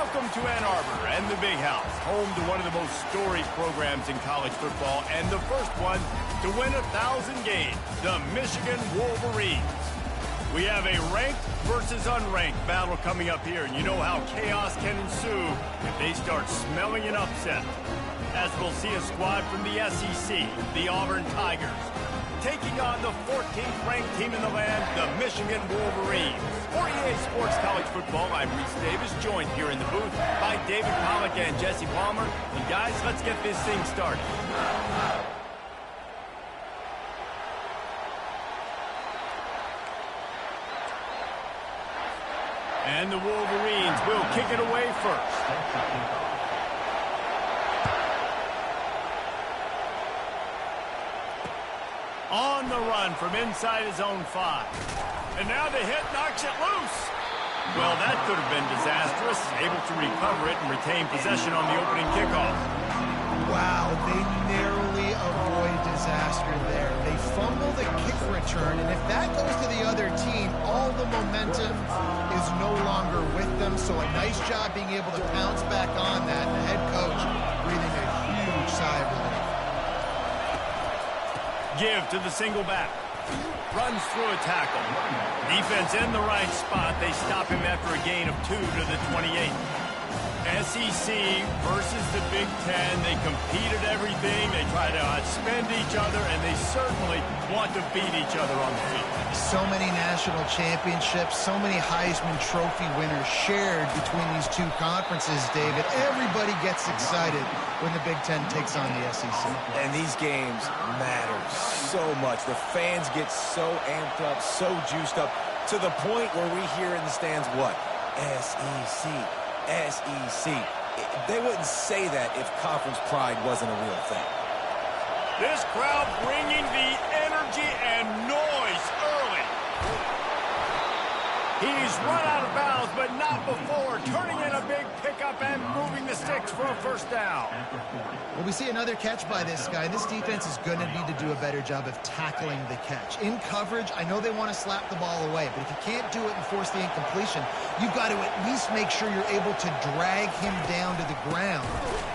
Welcome to Ann Arbor and the Big House, home to one of the most storied programs in college football and the first one to win 1,000 games, the Michigan Wolverines. We have a ranked versus unranked battle coming up here, and you know how chaos can ensue if they start smelling an upset. As we'll see a squad from the SEC, the Auburn Tigers, taking on the 14th ranked team in the land, the Michigan Wolverines. For EA Sports College Football, I'm Reese Davis, joined here in the booth by David Pollack and Jesse Palmer. And guys, let's get this thing started. And the Wolverines will kick it away first. On the run from inside his own 5. And now the hit knocks it loose. Well, that could have been disastrous. Able to recover it and retain possession on the opening kickoff. Wow, they narrowly avoid disaster there. They fumble the kick return, and if that goes to the other team, all the momentum is no longer with them. So a nice job being able to pounce back on that. The head coach breathing a huge sigh of relief. Give to the single back. Runs through a tackle. Defense in the right spot. They stop him after a gain of 2 to the 28. SEC versus the Big Ten. They compete at everything. They try to outspend each other, and they certainly want to beat each other on the field. So many national championships, so many Heisman Trophy winners shared between these two conferences, David. Everybody gets excited when the Big Ten takes on the SEC. And these games matter so much. The fans get so amped up, so juiced up, to the point where we hear in the stands, what? SEC. SEC. They wouldn't say that if conference pride wasn't a real thing. This crowd bringing the energy and noise early. He's run out of bounds, but not before. Turning in a big pickup and moving the sticks for a first down. Well, we see another catch by this guy. This defense is going to need to do a better job of tackling the catch. In coverage, I know they want to slap the ball away, but if you can't do it and force the incompletion, you've got to at least make sure you're able to drag him down to the ground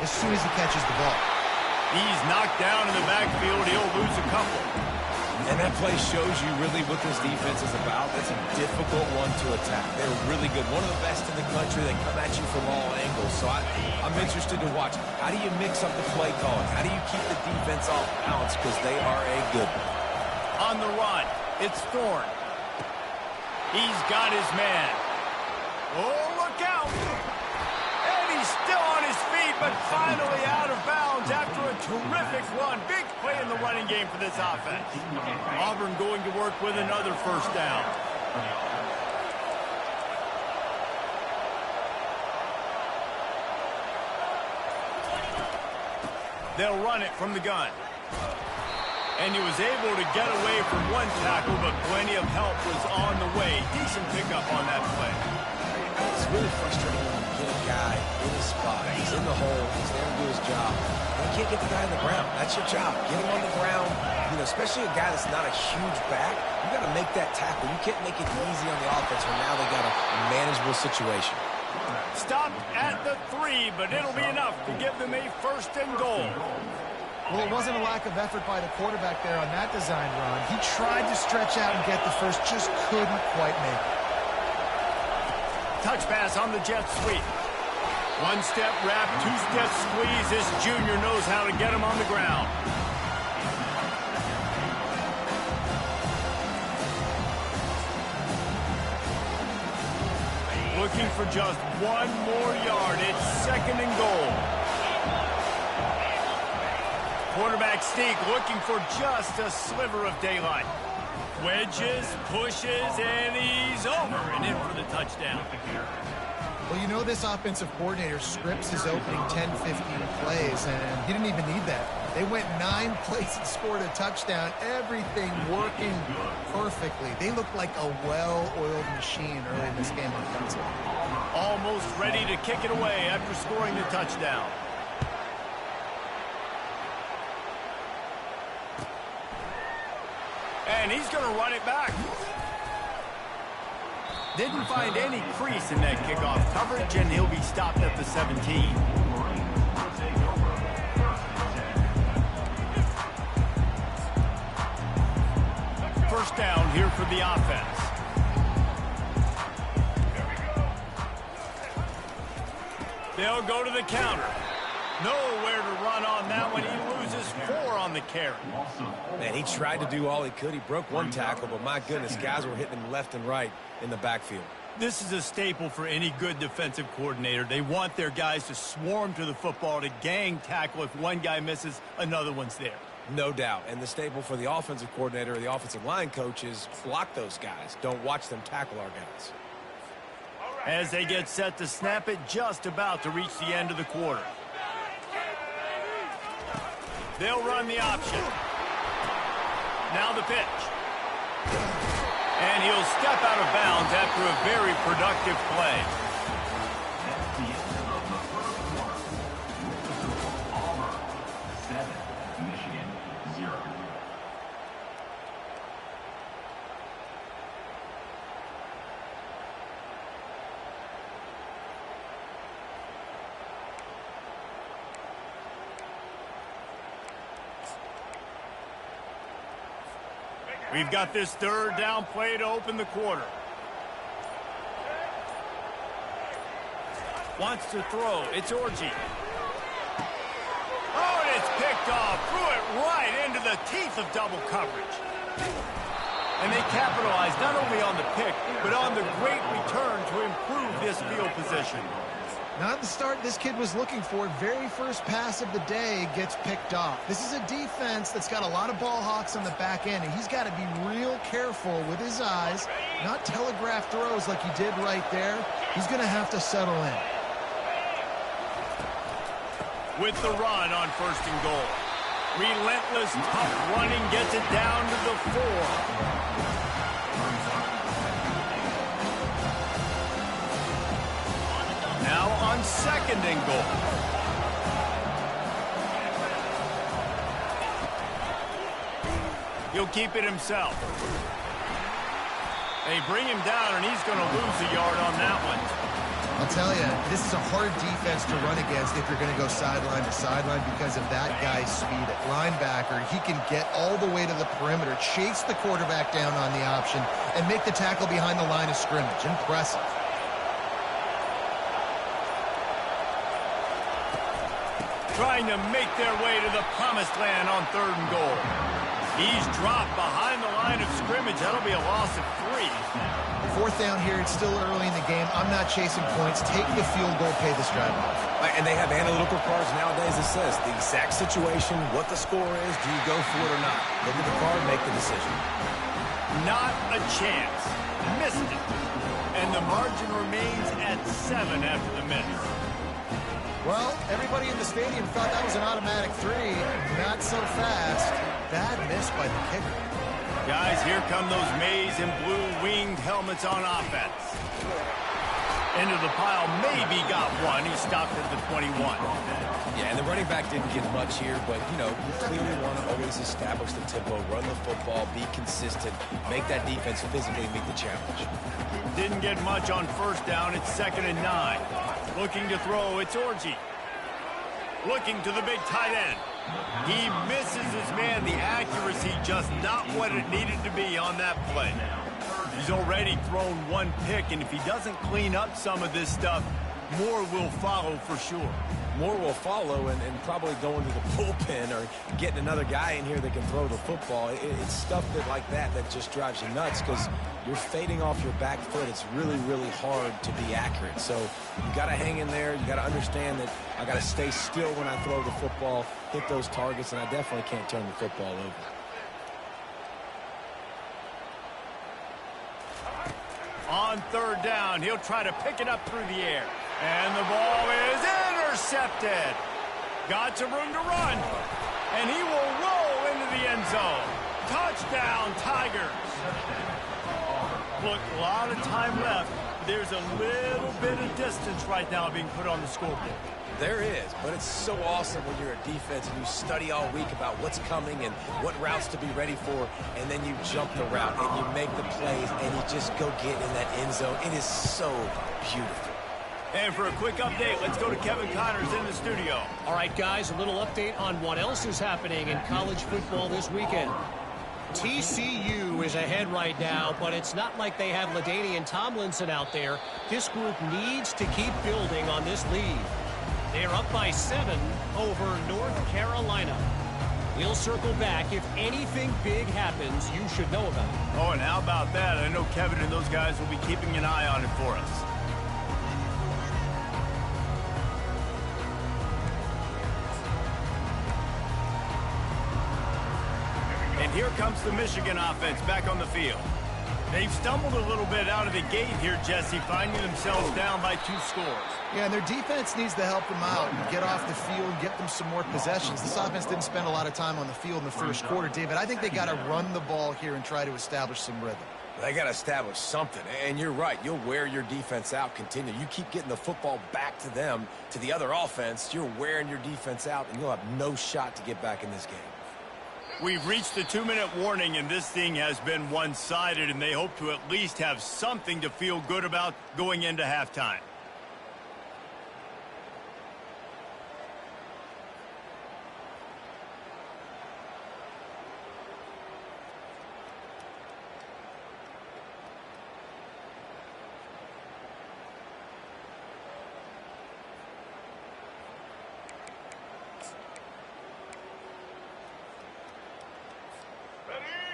as soon as he catches the ball. He's knocked down in the backfield. He'll lose a couple. And that play shows you really what this defense is about. That's a difficult one to attack. They're really good. One of the best in the country. They come at you from all angles. So I'm interested to watch. How do you mix up the play calling? How do you keep the defense off balance? Because they are a good one. On the run, it's Thorne. He's got his man. Oh, look out. And he's still on his feet, but finally out of bounds after a terrific run. Big play in the running game for this offense. Auburn going to work with another first down. They'll run it from the gun. And he was able to get away from one tackle, but plenty of help was on the way. Decent pickup on that play. It's really frustrating when you get a guy in his spot. He's in the hole. He's there to do his job. And you can't get the guy on the ground. That's your job. Get him on the ground. You know, especially a guy that's not a huge back. You got to make that tackle. You can't make it easy on the offense when now they got a manageable situation. Stopped at the 3, but it'll be enough to give them a first and goal. Well, it wasn't a lack of effort by the quarterback there on that design run. He tried to stretch out and get the first, just couldn't quite make it. Touch pass on the jet sweep. One-step wrap, two-step squeeze. This junior knows how to get him on the ground. Looking for just one more yard. It's second and goal. Quarterback sneak looking for just a sliver of daylight. Wedges, pushes, and he's over and in for the touchdown. Well, you know this offensive coordinator scripts his opening 10, 15 plays, and he didn't even need that. They went 9 plays and scored a touchdown, everything working perfectly. They looked like a well-oiled machine early in this game offensively. Almost ready to kick it away after scoring the touchdown. And he's going to run it back. Didn't find any crease in that kickoff coverage, and he'll be stopped at the 17. First down here for the offense. They'll go to the counter. Nowhere to run on that one. He loses 4 on the carry. Man, he tried to do all he could. He broke one tackle, but my goodness, guys were hitting him left and right in the backfield. This is a staple for any good defensive coordinator. They want their guys to swarm to the football, to gang tackle. If one guy misses, another one's there. No doubt. And the staple for the offensive coordinator or the offensive line coach is block those guys. Don't watch them tackle our guys. As they get set to snap it, just about to reach the end of the quarter. They'll run the option. Now the pitch. And he'll step out of bounds after a very productive play. That's the end of the first quarter. Auburn 7, Michigan 0. We've got this third down play to open the quarter. Wants to throw. It's Orji. Oh, and it's picked off. Threw it right into the teeth of double coverage. And they capitalize not only on the pick, but on the great return to improve this field position. Not the start this kid was looking for. Very first pass of the day gets picked off. This is a defense that's got a lot of ball hawks on the back end, and he's got to be real careful with his eyes, not telegraph throws like he did right there. He's going to have to settle in. With the run on 1st and goal. Relentless, tough running gets it down to the 4. Now on 2nd and goal. He'll keep it himself. They bring him down, and he's going to lose a yard on that one. I'll tell you, this is a hard defense to run against if you're going to go sideline to sideline because of that guy's speed at linebacker. He can get all the way to the perimeter, chase the quarterback down on the option, and make the tackle behind the line of scrimmage. Impressive. Trying to make their way to the promised land on 3rd and goal. He's dropped behind the line of scrimmage. That'll be a loss of 3. 4th down here. It's still early in the game. I'm not chasing points. Take the field goal, pay this drive off. And they have analytical cards nowadays that says the exact situation, what the score is, do you go for it or not? Look at the card, make the decision. Not a chance. Missed it. And the margin remains at 7 after the miss. Well, everybody in the stadium thought that was an automatic 3. Not so fast. Bad miss by the kicker. Guys, here come those maize and blue winged helmets on offense. Into the pile, maybe got one. He stopped at the 21. Yeah, and the running back didn't get much here, but, you know, you clearly want to always establish the tempo, run the football, be consistent, make that defense physically meet the challenge. Didn't get much on 1st down. It's 2nd and 9. Looking to throw, it's Orji. Looking to the big tight end. He misses his man. The accuracy just not what it needed to be on that play. He's already thrown 1 pick, and if he doesn't clean up some of this stuff, more will follow for sure. More will follow, and probably going to the bullpen or getting another guy in here that can throw the football. It's stuff like that just drives you nuts because you're fading off your back foot. It's really, really hard to be accurate. So you got to hang in there. You got to understand that I got to stay still when I throw the football, hit those targets, and I definitely can't turn the football over. On 3rd down, he'll try to pick it up through the air. And the ball is intercepted. Got some room to run. And he will roll into the end zone. Touchdown, Tigers. Look, a lot of time left. There's a little bit of distance right now being put on the scoreboard. There is, but it's so awesome when you're a defense and you study all week about what's coming and what routes to be ready for, and then you jump the route and you make the plays and you just go get in that end zone. It is so beautiful. And for a quick update, let's go to Kevin Connors in the studio. All right, guys, a little update on what else is happening in college football this weekend. TCU is ahead right now, but it's not like they have LaDainian Tomlinson out there. This group needs to keep building on this lead. They're up by 7 over North Carolina. We'll circle back. If anything big happens, you should know about it. Oh, and how about that? I know Kevin and those guys will be keeping an eye on it for us. And here comes the Michigan offense back on the field. They've stumbled a little bit out of the gate here, Jesse, finding themselves down by 2 scores. Yeah, and their defense needs to help them out and get off the field, get them some more possessions. This offense didn't spend a lot of time on the field in the first quarter, David. I think they got to run the ball here and try to establish some rhythm. They got to establish something, and you're right. You'll wear your defense out, continue. You keep getting the football back to them, to the other offense, you're wearing your defense out, and you'll have no shot to get back in this game. We've reached the 2-minute warning, and this thing has been one-sided, and they hope to at least have something to feel good about going into halftime.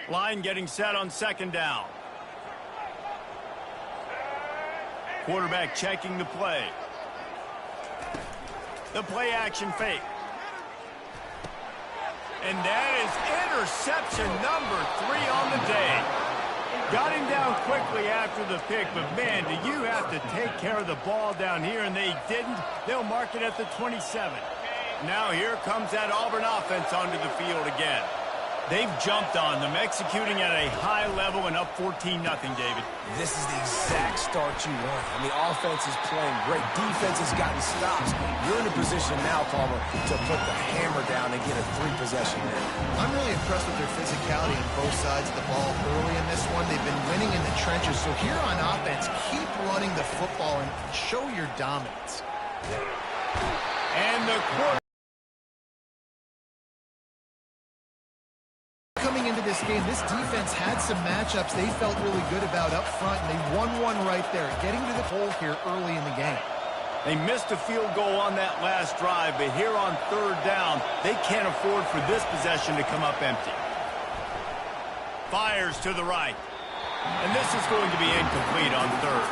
Line getting set on 2nd down. Quarterback checking the play. The play action fake. And that is interception number 3 on the day. Got him down quickly after the pick, but man, do you have to take care of the ball down here, and they didn't. They'll mark it at the 27. Now here comes that Auburn offense onto the field again. They've jumped on them, executing at a high level and up 14-0, David. This is the exact start you want. I mean, offense is playing great. Defense has gotten stops. You're in a position now, Palmer, to put the hammer down and get a 3-possession win. I'm really impressed with their physicality on both sides of the ball early in this one. They've been winning in the trenches. So here on offense, keep running the football and show your dominance. And the quarterback. Coming into this game, this defense had some matchups they felt really good about up front, and they won one right there, getting to the hole here early in the game. They missed a field goal on that last drive, but here on 3rd down, they can't afford for this possession to come up empty. Fires to the right. And this is going to be incomplete on 3rd.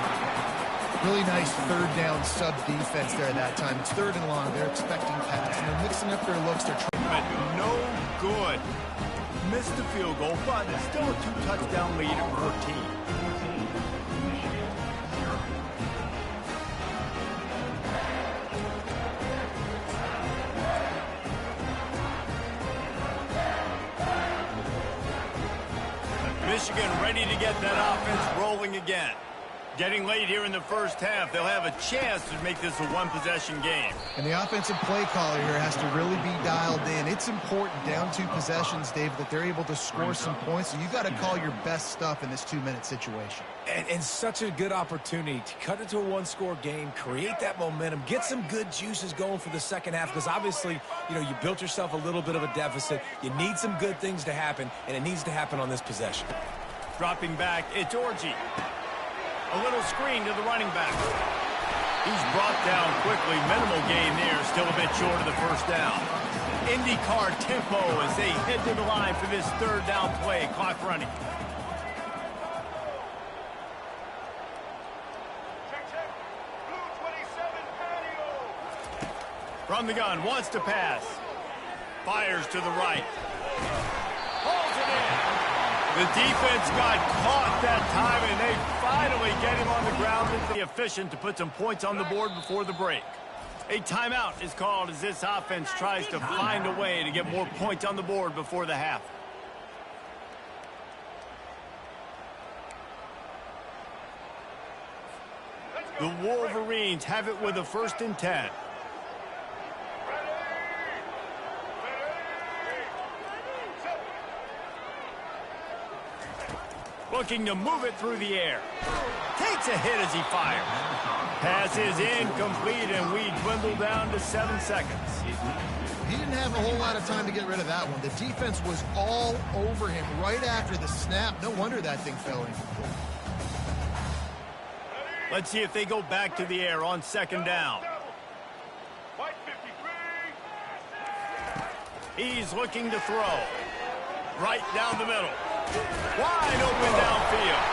Really nice 3rd down sub defense there that time. It's 3rd and long. They're expecting pass, and they're mixing up their looks. They're trying. But no good. Missed the field goal, but it's still a 2-touchdown lead at 14. Michigan ready to get that offense rolling again. Getting late here in the first half, they'll have a chance to make this a 1-possession game. And the offensive play caller here has to really be dialed in. It's important down 2 possessions, Dave, that they're able to score some points. So you got to call your best stuff in this 2-minute situation. And such a good opportunity to cut it to a 1-score game, create that momentum, get some good juices going for the second half, because obviously, you know, you built yourself a little bit of a deficit. You need some good things to happen, and it needs to happen on this possession. Dropping back, it's Orji. A little screen to the running back. He's brought down quickly. Minimal gain there. Still a bit short of the 1st down. IndyCar tempo as they head to the line for this 3rd down play. Clock running. From the gun, wants to pass. Fires to the right. Holds it in. The defense got caught that time, and they finally get him on the ground. It's efficient to put some points on the board before the break. A timeout is called as this offense tries to find a way to get more points on the board before the half. The Wolverines have it with a 1st and 10. Looking to move it through the air. Takes a hit as he fires. Pass is incomplete, and we dwindle down to 7 seconds. He didn't have a whole lot of time to get rid of that one. The defense was all over him right after the snap. No wonder that thing fell incomplete. Let's see if they go back to the air on 2nd down. He's looking to throw. Right down the middle. Wide open downfield.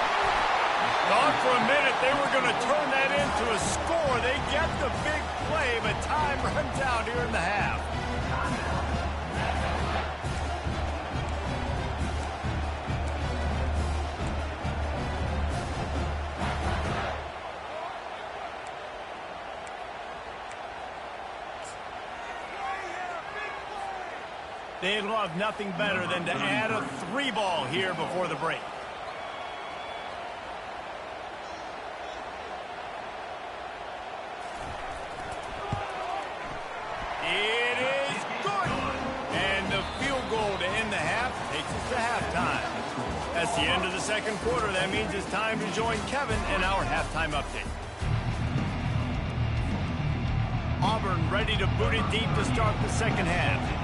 Thought for a minute they were going to turn that into a score. They get the big play, but time runs out here in the half. They'd love nothing better than to add a 3-ball here before the break. It is good. And the field goal to end the half takes us to halftime. That's the end of the 2nd quarter. That means it's time to join Kevin in our halftime update. Auburn ready to boot it deep to start the 2nd half.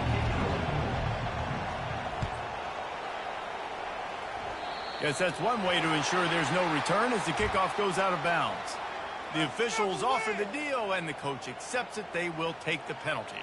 Guess that's one way to ensure there's no return as the kickoff goes out of bounds. The officials offer the deal, and the coach accepts it. They will take the penalty.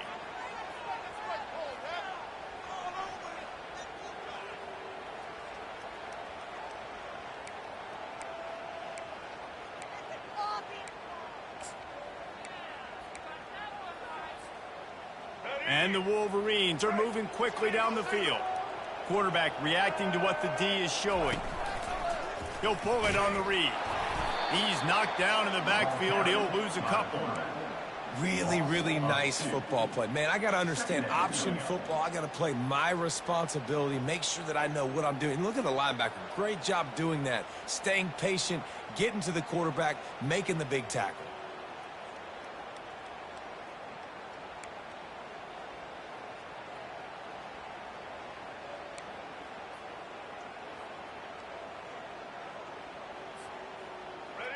And the Wolverines are moving quickly down the field. Quarterback reacting to what the D is showing. He'll pull it on the read. He's knocked down in the backfield. He'll lose a couple. Really, really nice football play. Man, I got to understand option football. I got to play my responsibility, make sure that I know what I'm doing. Look at the linebacker. Great job doing that. Staying patient, getting to the quarterback, making the big tackle.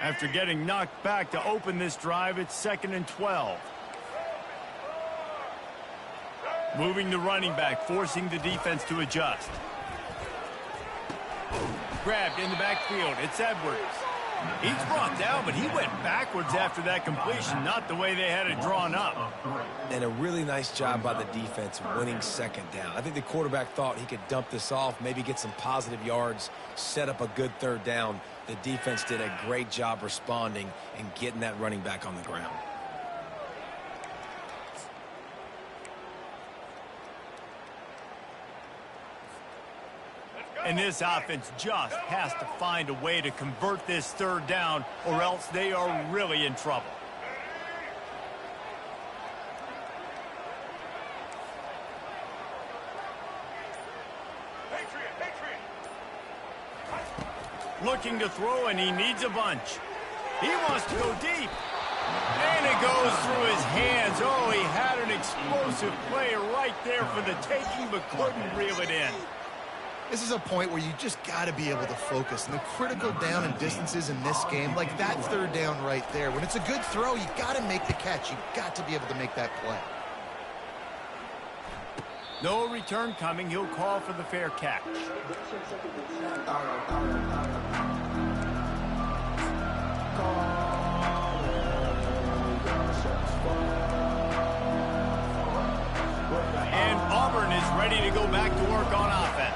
After getting knocked back to open this drive, it's 2nd and 12. Moving the running back, forcing the defense to adjust. Grabbed in the backfield. It's Edwards. He's brought down, but he went backwards after that completion, not the way they had it drawn up. And a really nice job by the defense winning 2nd down. I think the quarterback thought he could dump this off, maybe get some positive yards, set up a good 3rd down. The defense did a great job responding and getting that running back on the ground. And this offense just has to find a way to convert this 3rd down, or else they are really in trouble. Looking to throw, and he needs a bunch. He wants to go deep. And it goes through his hands. Oh, he had an explosive play right there for the taking, but couldn't reel it in. This is a point where you just got to be able to focus. And the critical down and distances in this game, like that 3rd down right there, when it's a good throw, you got to make the catch. You got to be able to make that play. No return coming. He'll call for the fair catch. And Auburn is ready to go back to work on offense.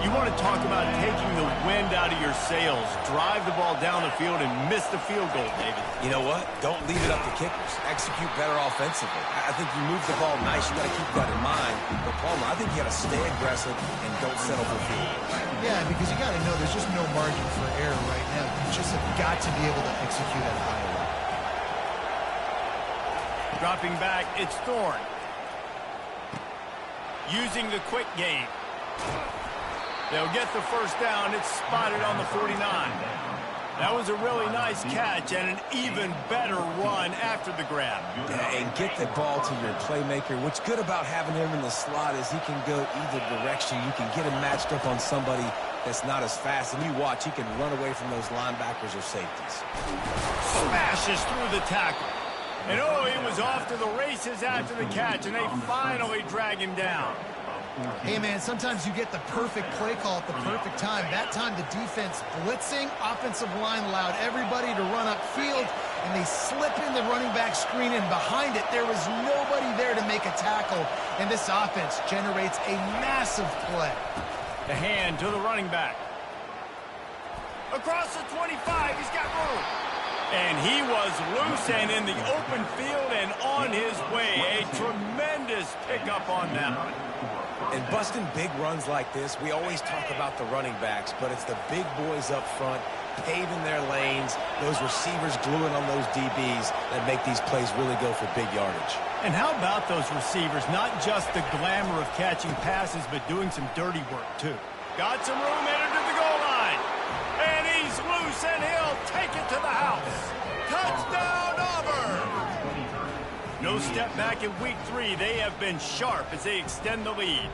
You want to talk about taking the wind out of your sails. Drive the ball down the field and miss the field goal, David. You know what? Don't leave it up to kickers. Execute better offensively. I think you move the ball nice. You got to keep that in mind. But Palmer, I think you got to stay aggressive and don't settle for field. Yeah, because you got to know there's just no margin for error right now. You just have got to be able to execute at a high level. Dropping back, it's Thorne. Using the quick game. They'll get the 1st down. It's spotted on the 49. That was a really nice catch and an even better run after the grab. Yeah, and get the ball to your playmaker. What's good about having him in the slot is he can go either direction. You can get him matched up on somebody that's not as fast, and you watch, he can run away from those linebackers or safeties. Smashes through the tackle. And oh, he was off to the races after the catch, and they finally drag him down. Hey, man, sometimes you get the perfect play call at the perfect time. That time, the defense blitzing, offensive line allowed everybody to run upfield, and they slip in the running back screen, and behind it, there was nobody there to make a tackle, and this offense generates a massive play. The hand to the running back. Across the 25, he's got room. And he was loose and in the open field and on his way. A tremendous pickup on that one. And busting big runs like this, we always talk about the running backs, but it's the big boys up front paving their lanes, those receivers gluing on those DBs that make these plays really go for big yardage. And how about those receivers? Not just the glamour of catching passes, but doing some dirty work, too. Got some room headed to the goal line. And he's loose, and he'll take it to the house. Touchdown, Auburn! No step back in week 3. They have been sharp as they extend the lead.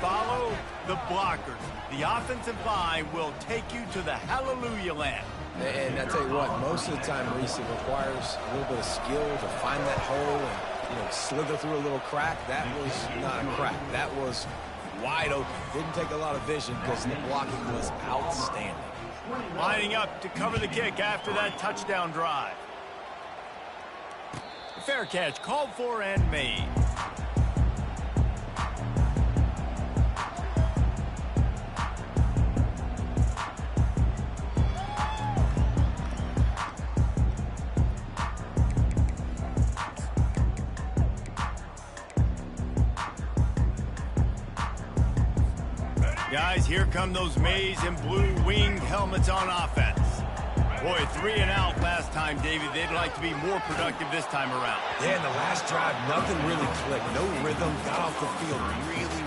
Follow the blockers. The offensive line will take you to the hallelujah land. And I tell you what, most of the time, Reese, it requires a little bit of skill to find that hole and, slither through a little crack. That was not a crack. That was wide open. Didn't take a lot of vision because the blocking was outstanding. Lining up to cover the kick after that touchdown drive. Fair catch called for and made. Guys, here come those maize and blue winged helmets on offense. Boy, 3 and out last time, David. They'd like to be more productive this time around. Yeah, in the last drive, nothing really clicked. No rhythm, got off the field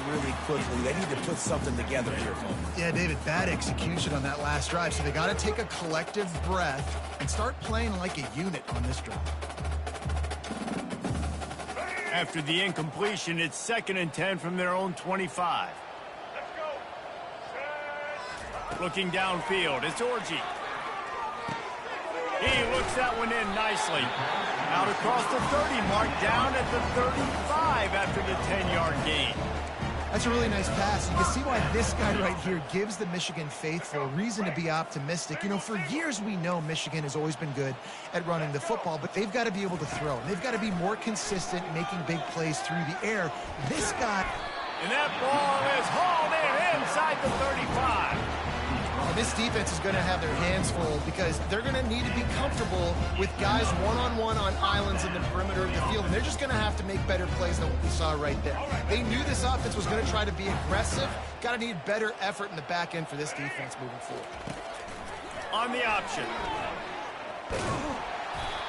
really quickly. They need to put something together here, folks. Yeah, David, bad execution on that last drive, so they got to take a collective breath and start playing like a unit on this drive. After the incompletion, it's 2nd and 10 from their own 25. Looking downfield, it's Orji. He looks that one in nicely. Out across the 30 mark, down at the 35 after the 10-yard gain. That's a really nice pass. You can see why this guy right here gives the Michigan faithful reason to be optimistic. For years we know Michigan has always been good at running the football, but they've got to be able to throw. They've got to be more consistent making big plays through the air. This guy... And that ball is hauled in inside the 35. And this defense is going to have their hands full because they're going to need to be comfortable with guys one-on-one on islands in the perimeter of the field. And they're just going to have to make better plays than what we saw right there. They knew this offense was going to try to be aggressive. Got to need better effort in the back end for this defense moving forward. On the option.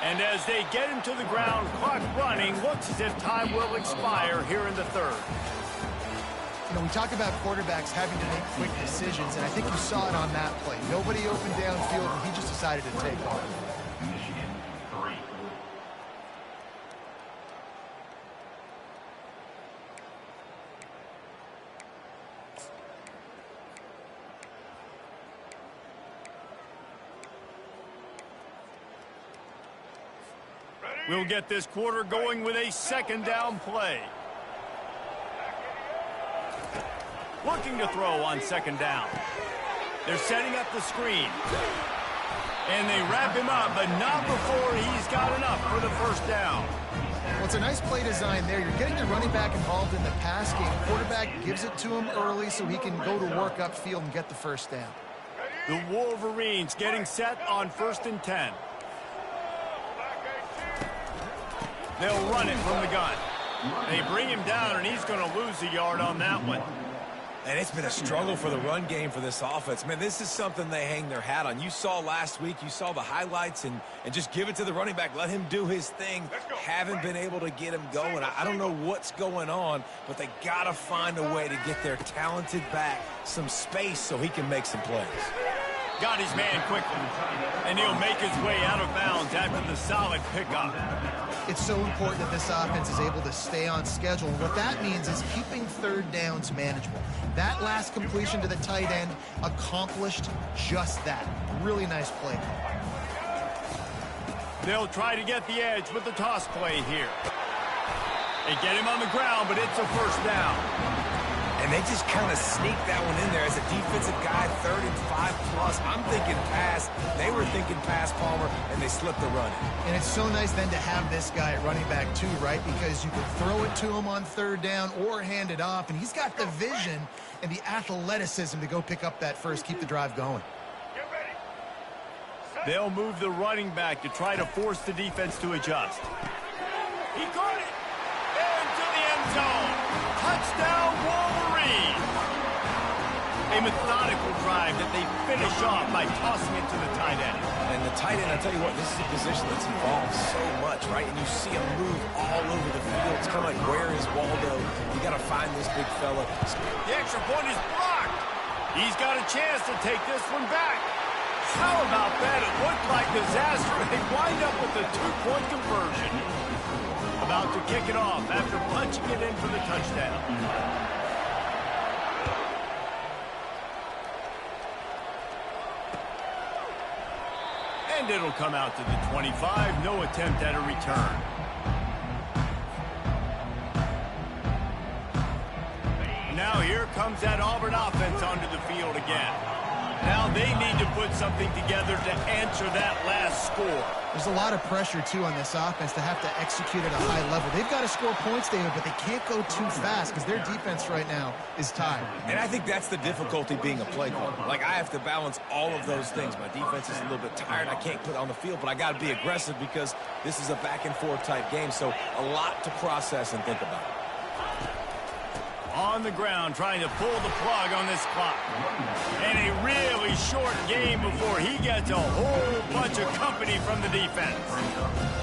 And as they get him to the ground, clock running, looks as if time will expire here in the 3rd. We talk about quarterbacks having to make quick decisions, and I think you saw it on that play. Nobody opened downfield, and he just decided to take off. Michigan 3. We'll get this quarter going with a 2nd down play. Looking to throw on 2nd down. They're setting up the screen. And they wrap him up, but not before he's got enough for the 1st down. Well, it's a nice play design there. You're getting the running back involved in the pass game. Quarterback gives it to him early so he can go to work upfield and get the 1st down. The Wolverines getting set on 1st and 10. They'll run it from the gun. They bring him down, and he's going to lose a yard on that one. And it's been a struggle for the run game for this offense. Man, this is something they hang their hat on. You saw last week, you saw the highlights, and just give it to the running back. Let him do his thing. Haven't been able to get him going. I don't know what's going on, but they got to find a way to get their talented back some space so he can make some plays. Got his man quickly. And he'll make his way out of bounds after the solid pickup. It's so important that this offense is able to stay on schedule. And what that means is keeping third downs manageable. That last completion to the tight end accomplished just that. Really nice play. They'll try to get the edge with the toss play here. They get him on the ground, but it's a first down. And they just kind of sneak that one in there as a defensive guy, 3rd and 5+. I'm thinking pass. They were thinking pass, Palmer, and they slipped the run. And it's so nice then to have this guy at running back too, right? Because you can throw it to him on 3rd down or hand it off, and he's got the vision and the athleticism to go pick up that first, keep the drive going. They'll move the running back to try to force the defense to adjust. He caught it! Into the end zone! Touchdown, Wolverines! A methodical drive that they finish off by tossing it to the tight end. And the tight end, I tell you what, this is a position that's involved so much, right? And you see him move all over the field. It's kind of like, where is Waldo? You got to find this big fella. The extra point is blocked. He's got a chance to take this one back. How about that? It looked like disaster. They wind up with a 2-point conversion. About to kick it off after punching it in for the touchdown. And it'll come out to the 25. No attempt at a return. Now here comes that Auburn offense onto the field again. Now they need to put something together to answer that last score. There's a lot of pressure, too, on this offense to have to execute at a high level. They've got to score points, David, but they can't go too fast because their defense right now is tired. And I think that's the difficulty being a play caller. Like, I have to balance all of those things. My defense is a little bit tired. I can't put it on the field, but I got to be aggressive because this is a back-and-forth type game, so a lot to process and think about. On the ground, trying to pull the plug on this clock. And a really short game before he gets a whole bunch of company from the defense.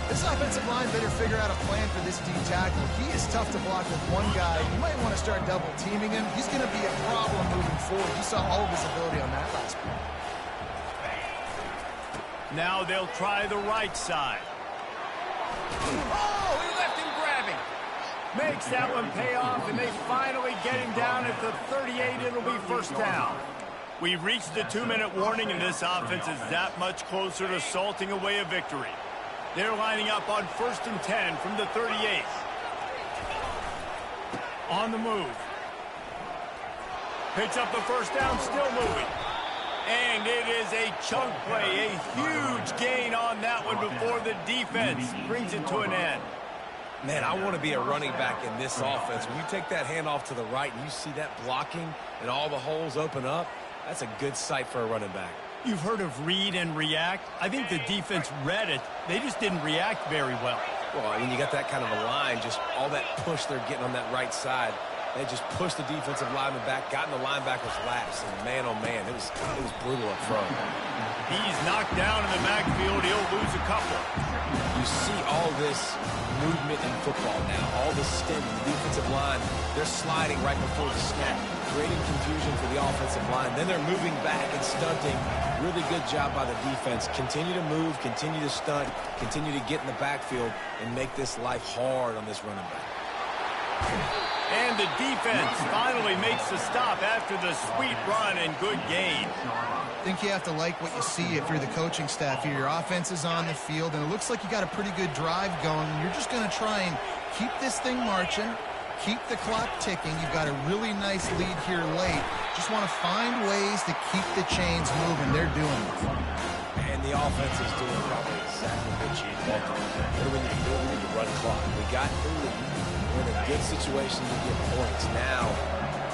This offensive line better figure out a plan for this D tackle. He is tough to block with one guy. You might want to start double teaming him. He's going to be a problem moving forward. You saw all of his ability on that last play. Now they'll try the right side. Oh, he left him grabbing. Makes that one pay off, and they finally get him down at the 38. It'll be first down. We've reached the 2-minute warning, and this offense is that much closer to salting away a victory. They're lining up on 1st and 10 from the 38. On the move. Picks up the first down, still moving. And it is a chunk play, a huge gain on that one before the defense brings it to an end. Man, I want to be a running back in this offense. When you take that handoff to the right and you see that blocking and all the holes open up, that's a good sight for a running back. You've heard of read and react. I think the defense read it. They just didn't react very well. Well, I mean, you got that kind of a line, just all that push they're getting on that right side. They just pushed the defensive lineman back, got in the linebacker's laps, and man, oh man, it was brutal up front. He's knocked down in the backfield. He'll lose a couple. You see all this movement in football now, all the stemming, the defensive line, they're sliding right before the snap, creating confusion for the offensive line. Then they're moving back and stunting. Really good job by the defense. Continue to move, continue to stunt, continue to get in the backfield, and make this life hard on this running back. And the defense finally makes the stop after the sweet run and good gain. I think you have to like what you see if you're the coaching staff here. Your offense is on the field, and it looks like you got a pretty good drive going. You're just going to try and keep this thing marching, keep the clock ticking. You've got a really nice lead here late. Just want to find ways to keep the chains moving. They're doing it. And the offense is doing probably exactly what you want. What do we need to do? We need to run clock. We got through it. We're in a good situation to get points. Now,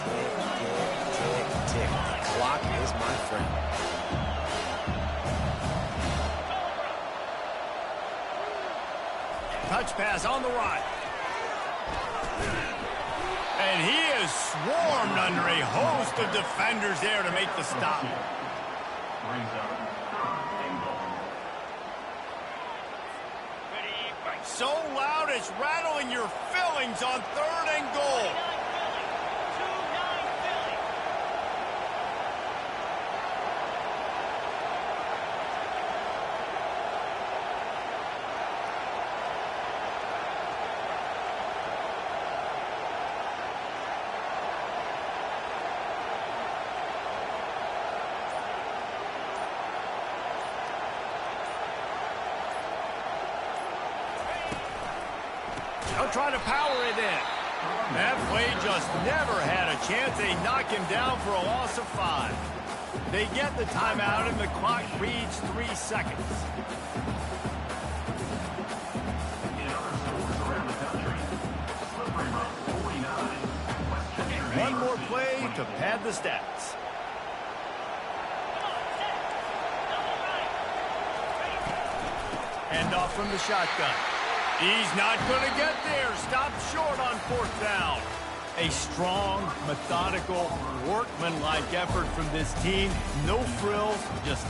tick, tick, tick, tick. The clock is my friend. Touch pass on the right. And he is swarmed under a host of defenders there to make the stop. So loud it's rattling your fillings on 3rd and goal. They'll try to power it in. That play just never had a chance. They knock him down for a loss of 5. They get the timeout, and the clock reads 3 seconds. One more play to pad the stats. Hand off from the shotgun. He's not going to get there. Stopped short on 4th down. A strong, methodical, workmanlike effort from this team. No frills, just